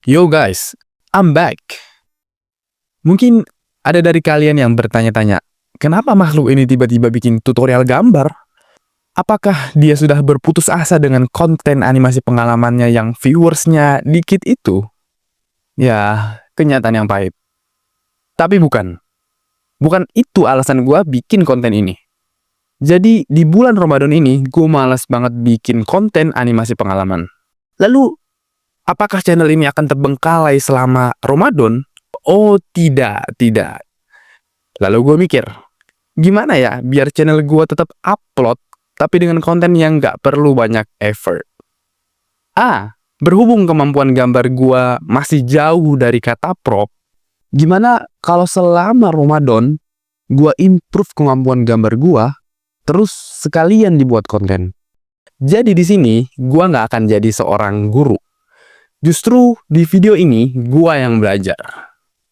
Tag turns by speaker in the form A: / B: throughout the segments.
A: Yo guys, I'm back. Mungkin ada dari kalian yang bertanya-tanya, kenapa makhluk ini tiba-tiba bikin tutorial gambar? Apakah dia sudah berputus asa dengan konten animasi pengalamannya yang viewersnya dikit itu? Ya, kenyataan yang pahit. Tapi bukan. Bukan itu alasan gue bikin konten ini. Jadi, di bulan Ramadan ini, gue malas banget bikin konten animasi pengalaman. Lalu, apakah channel ini akan terbengkalai selama Ramadan? Oh, tidak. Lalu gue mikir, gimana ya biar channel gue tetap upload, tapi dengan konten yang gak perlu banyak effort. Berhubung kemampuan gambar gue masih jauh dari kata pro, gimana kalau selama Ramadan, gue improve kemampuan gambar gue, terus sekalian dibuat konten. Jadi di sini, gue gak akan jadi seorang guru. Justru di video ini, gue yang belajar.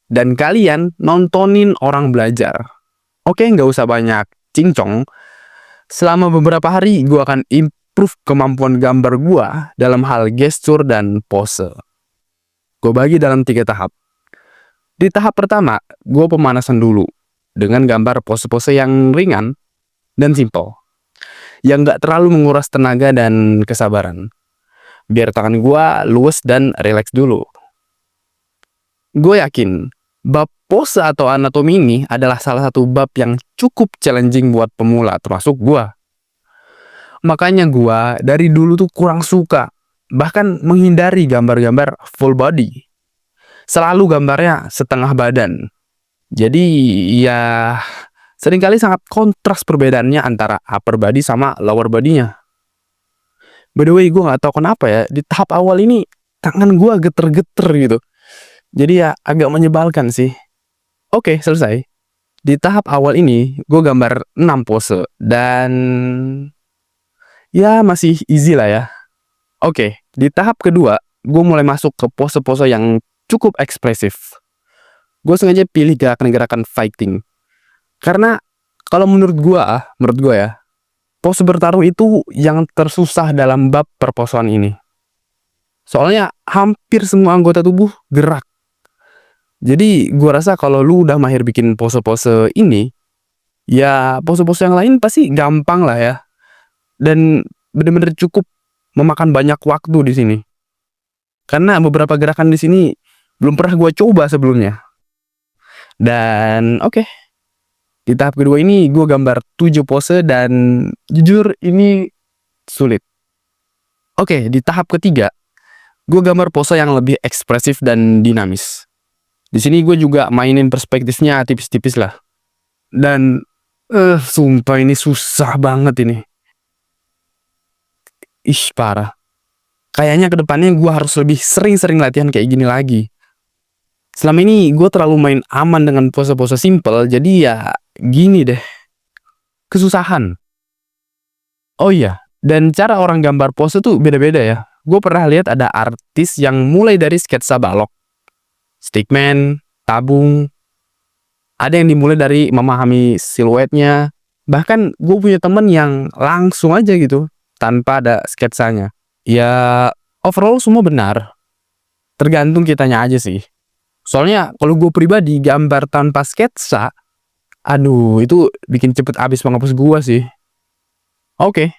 A: Dan kalian nontonin orang belajar. Oke, nggak usah banyak cincong. Selama beberapa hari, gue akan improve kemampuan gambar gue dalam hal gestur dan pose. Gue bagi dalam 3 tahap. Di tahap pertama, gue pemanasan dulu dengan gambar pose-pose yang ringan dan simple, yang nggak terlalu menguras tenaga dan kesabaran. Biar tangan gue luwes dan rileks dulu. Gue yakin bab pose atau anatomi ini adalah salah satu bab yang cukup challenging buat pemula, termasuk gua. Makanya gua dari dulu tuh kurang suka, bahkan menghindari gambar-gambar full body. Selalu gambarnya setengah badan. Jadi ya seringkali sangat kontras perbedaannya antara upper body sama lower body-nya. By the way, gua nggak tahu kenapa ya, di tahap awal ini tangan gua geter-geter gitu. Jadi ya agak menyebalkan sih. Oke, selesai. Di tahap awal ini, gue gambar 6 pose. Dan ya masih easy lah ya. Oke, di tahap kedua, gue mulai masuk ke pose-pose yang cukup ekspresif. Gue sengaja pilih gerakan-gerakan fighting. Karena kalau menurut gue ya, pose bertarung itu yang tersusah dalam bab perposean ini. Soalnya hampir semua anggota tubuh gerak. Jadi gue rasa kalau lu udah mahir bikin pose-pose ini, ya pose-pose yang lain pasti gampang lah ya. Dan bener-bener cukup memakan banyak waktu di sini. Karena beberapa gerakan di sini belum pernah gue coba sebelumnya. Dan oke, di tahap kedua ini gue gambar 7 pose dan jujur ini sulit. Oke, di tahap ketiga, gue gambar pose yang lebih ekspresif dan dinamis. Di sini gue juga mainin perspektifnya tipis-tipis lah. Dan sumpah ini susah banget ini. Parah. Kayaknya kedepannya gue harus lebih sering-sering latihan kayak gini lagi. Selama ini gue terlalu main aman dengan pose-pose simple, jadi ya gini deh. Kesusahan. Oh iya, dan cara orang gambar pose tuh beda-beda ya. Gue pernah lihat ada artis yang mulai dari sketsa balok, stickman, tabung. Ada yang dimulai dari memahami siluetnya. Bahkan gue punya temen yang langsung aja gitu, tanpa ada sketsanya. Ya, overall semua benar. Tergantung kitanya aja sih. Soalnya kalau gue pribadi gambar tanpa sketsa, aduh itu bikin cepet habis penghapus gue sih. Oke,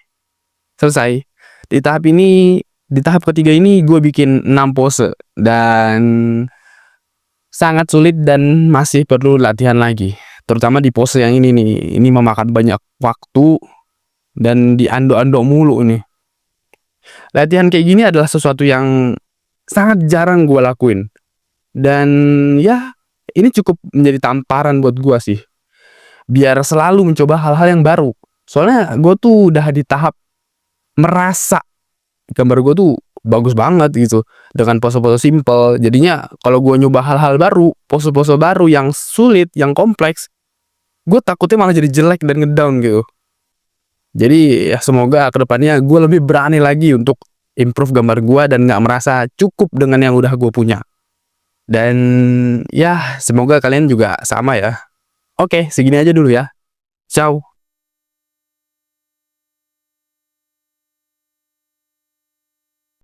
A: selesai. Di tahap ketiga ini gue bikin 6 pose. Dan sangat sulit dan masih perlu latihan lagi. Terutama di pose yang ini nih. Ini memakan banyak waktu dan diandok-andok mulu nih. Latihan kayak gini adalah sesuatu yang sangat jarang gue lakuin. Dan ya, ini cukup menjadi tamparan buat gue sih. Biar selalu mencoba hal-hal yang baru. Soalnya gue tuh udah di tahap merasa gambar gue tuh bagus banget gitu. Dengan pose-pose simple. Jadinya kalau gue nyoba hal-hal baru, pose-pose baru yang sulit, yang kompleks, gue takutnya malah jadi jelek dan ngedown gitu. Jadi ya semoga kedepannya gue lebih berani lagi untuk improve gambar gue dan gak merasa cukup dengan yang udah gue punya. Dan ya semoga kalian juga sama ya. Oke, segini aja dulu ya. Ciao.